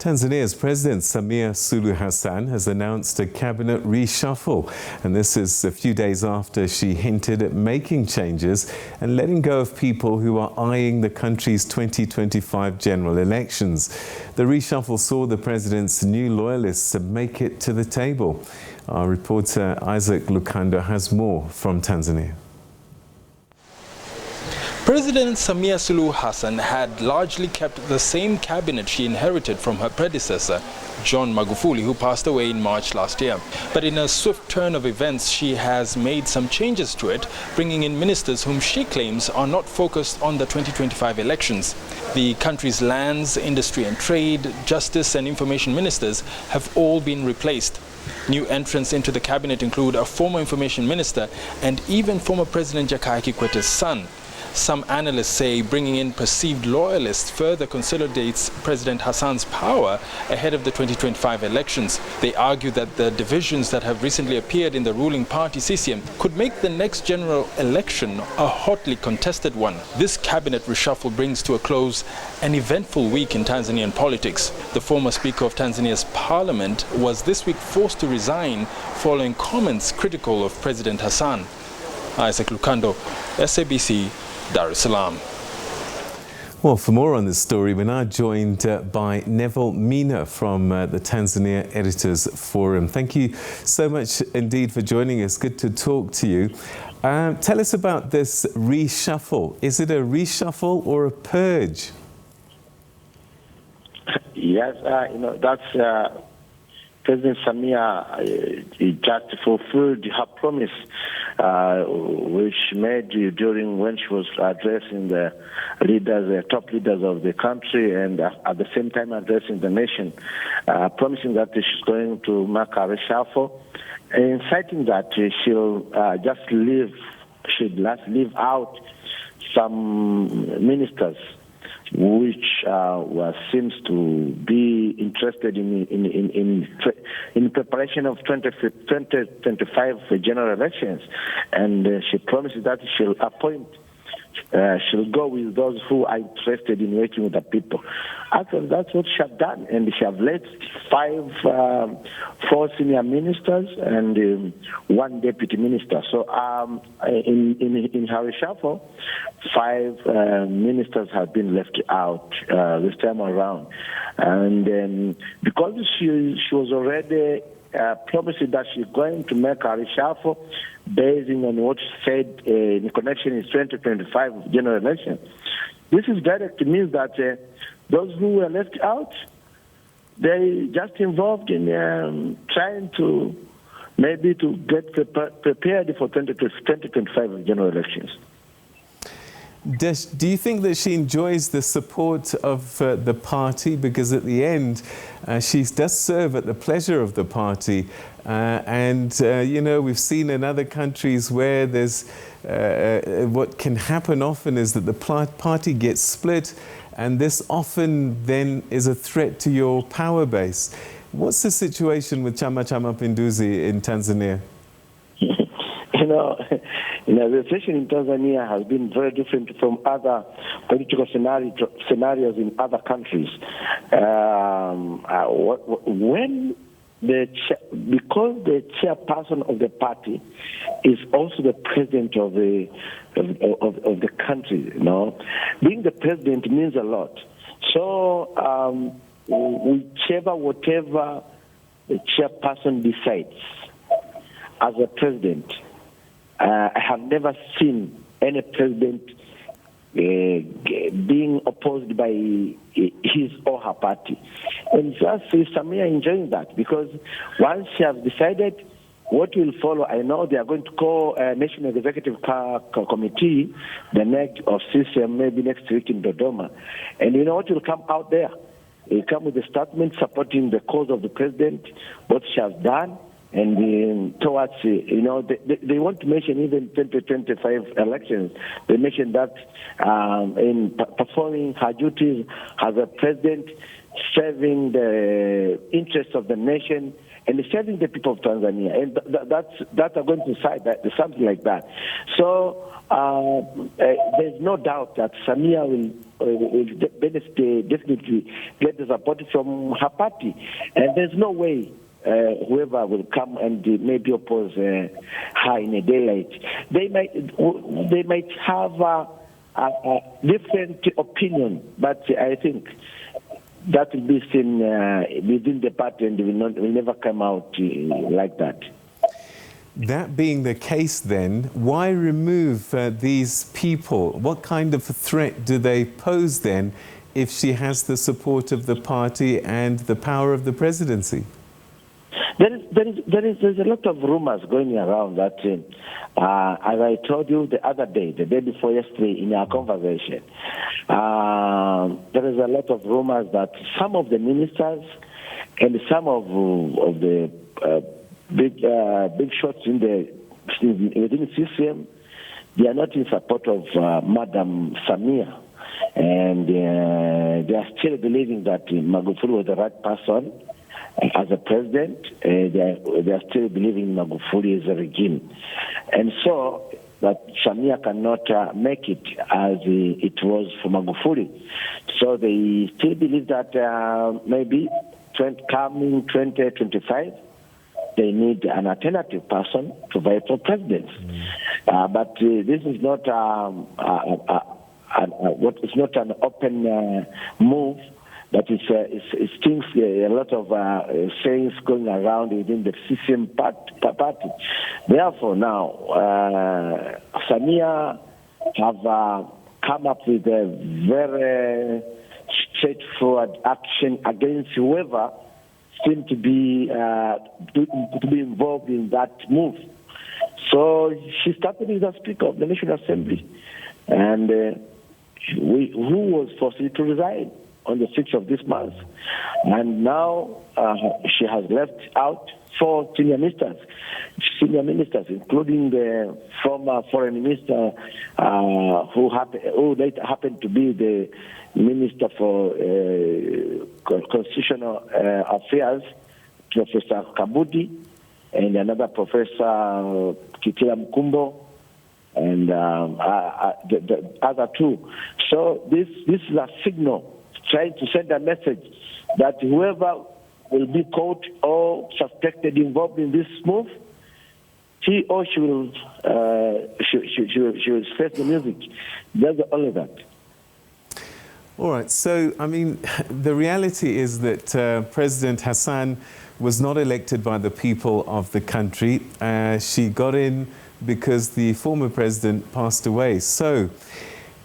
Tanzania's President Samia Suluhu Hassan has announced a cabinet reshuffle, and this is a few days after she hinted at making changes and letting go of people who are eyeing the country's 2025 general elections. The reshuffle saw the president's new loyalists make it to the table. Our reporter Lukando has more from Tanzania. President Samia Suluhu Hassan had largely kept the same cabinet she inherited from her predecessor, John Magufuli, who passed away in March last year. But in a swift turn of events, she has made some changes to it, bringing in ministers whom she claims are not focused on the 2025 elections. The country's lands, industry and trade, justice and information ministers have all been replaced. New entrants into the cabinet include a former information minister and even former President Jakaya Kikwete's son. Some analysts say bringing in perceived loyalists further consolidates President Hassan's power ahead of the 2025 elections. They argue that the divisions that have recently appeared in the ruling party CCM could make the next general election a hotly contested one. This cabinet reshuffle brings to a close an eventful week in Tanzanian politics. The former Speaker of Tanzania's parliament was this week forced to resign following comments critical of President Hassan. Lukando, SABC, Dar es Salaam. Well, for more on this story, we're now joined by Neville Meena from the Tanzania Editors Forum. Thank you so much indeed for joining us. Good to talk to you. Tell us about this reshuffle. Is it a reshuffle or a purge? Yes, that's President Samia just fulfilled her promise, which she made during when she was addressing the leaders, the top leaders of the country, and at the same time addressing the nation, promising that she's going to make a reshuffle, inciting that she'll just leave out some ministers which seems to be interested in preparation of 2025 general elections, and she promises that she'll go with those who are interested in working with the people. Actually, that's what she has done, and she has let four senior ministers and one deputy minister. So in her reshuffle, 5 ministers have been left out this time around, and because she was already promising that she's going to make a reshuffle based on what she said in connection with 2025 general election. This is direct means that those who were left out, they just involved in trying to maybe to get prepared for 2025 general elections. Do you think that she enjoys the support of the party? Because at the end, she does serve at the pleasure of the party. We've seen in other countries where there's what can happen often is that the party gets split, and this often then is a threat to your power base. What's the situation with Chama cha Mapinduzi in Tanzania? The situation in Tanzania has been very different from other political scenarios in other countries. Because the chairperson of the party is also the president of the country, being the president means a lot. So whatever the chairperson decides as a president, I have never seen any president being opposed by his or her party. And just Samia enjoying that, because once she has decided what will follow, I know they are going to call a National Executive Committee, the NEC of CCM, maybe next week in Dodoma. And you know what will come out there? It will come with a statement supporting the cause of the president, what she has done, and towards, they want to mention even 2025 elections. They mentioned that in performing her duties as a president, serving the interests of the nation and serving the people of Tanzania. And that's are going to side that something like that. So there's no doubt that Samia will definitely get the support from her party. And there's no way whoever will come and maybe oppose her in a daylight. They might have a different opinion, but I think that will be seen within the party and will never come out like that. That being the case then, why remove these people? What kind of a threat do they pose then if she has the support of the party and the power of the presidency? There's a lot of rumors going around that, as I told you the other day, the day before yesterday in our conversation, there is a lot of rumors that some of the ministers and some of the big shots within CCM, they are not in support of Madam Samia, and they are still believing that Magufuli was the right person as a president. They are still believing in Magufuli as a regime, and so that Samia cannot make it as it was for Magufuli. So they still believe that maybe coming 2025, they need an alternative person to vie for president. But this is not it's not an open move. But it seems a lot of sayings going around within the CCM party. Therefore, now Samia have come up with a very straightforward action against whoever seemed to be involved in that move. So she started as a Speaker of the National Assembly, and who was forced to resign on the 6th of this month. And now she has left out 4 senior ministers, including the former foreign minister who later happened to be the Minister for Constitutional Affairs, Professor Kabudi, and another Professor Kitila Mkumbo, and the other 2. So this is a signal trying to send a message that whoever will be caught or suspected involved in this move, he or she will face the music. That's only that. All right. So, I mean, the reality is that President Hassan was not elected by the people of the country. She got in because the former president passed away. So,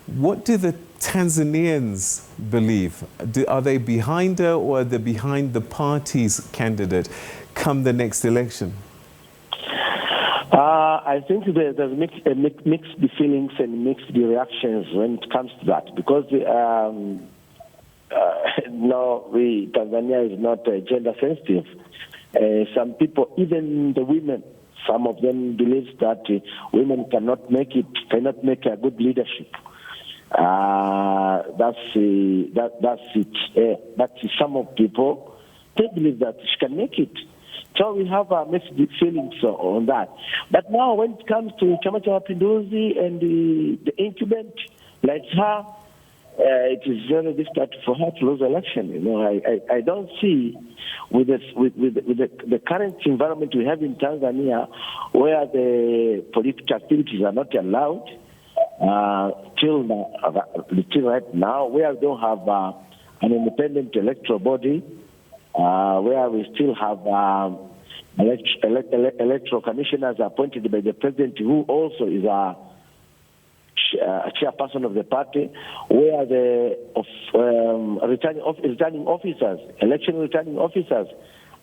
what do the Tanzanians believe? Are they behind her, or are they behind the party's candidate come the next election? I think there's mixed feelings and mixed reactions when it comes to that, because Tanzania is not gender sensitive. Some people, even the women, some of them believe that women cannot make a good leadership. That's it. But some of people, they believe that she can make it. So we have mixed feelings on that. But now when it comes to Chama cha Mapinduzi and the incumbent like her, it is very difficult for her to lose election. You know, I don't see with the current environment we have in Tanzania, where the political activities are not allowed till right now, where we don't have an independent electoral body, where we still have electoral commissioners appointed by the president, who also is a chairperson of the party, where the returning officers, election returning officers,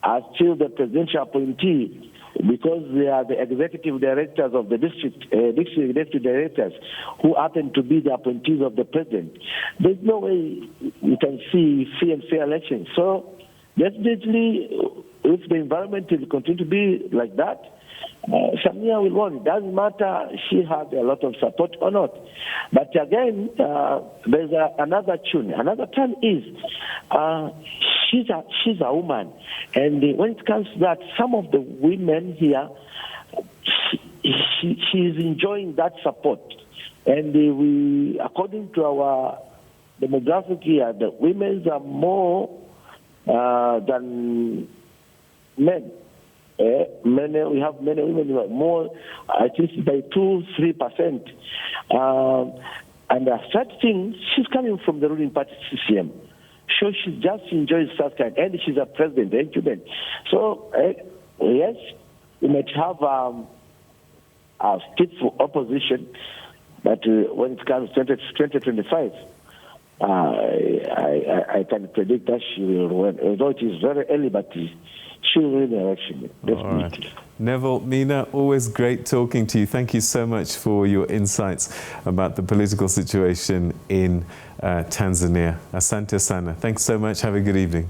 are still the presidential appointee, because they are the executive directors of the district executive directors, who happen to be the appointees of the president. There's no way you can see free and fair elections. So definitely, if the environment will continue to be like that, Samia will win. It doesn't matter she had a lot of support or not. But again, there's another tune. Another turn is she's a woman. And when it comes to that, some of the women here, she's enjoying that support. And we, according to our demographic here, the women are more than men. We have many women who are more, I think, by 2-3%. And a third thing, she's coming from the ruling party CCM. So she just enjoys such kind, and she's a president, incumbent. So, yes, we might have a stifful opposition, but when it comes to 2025, I can predict that she will win. Although it is very early, but she will win the election, definitely. Right. Neville, Meena, always great talking to you. Thank you so much for your insights about the political situation in Tanzania. Asante sana. Thanks so much. Have a good evening.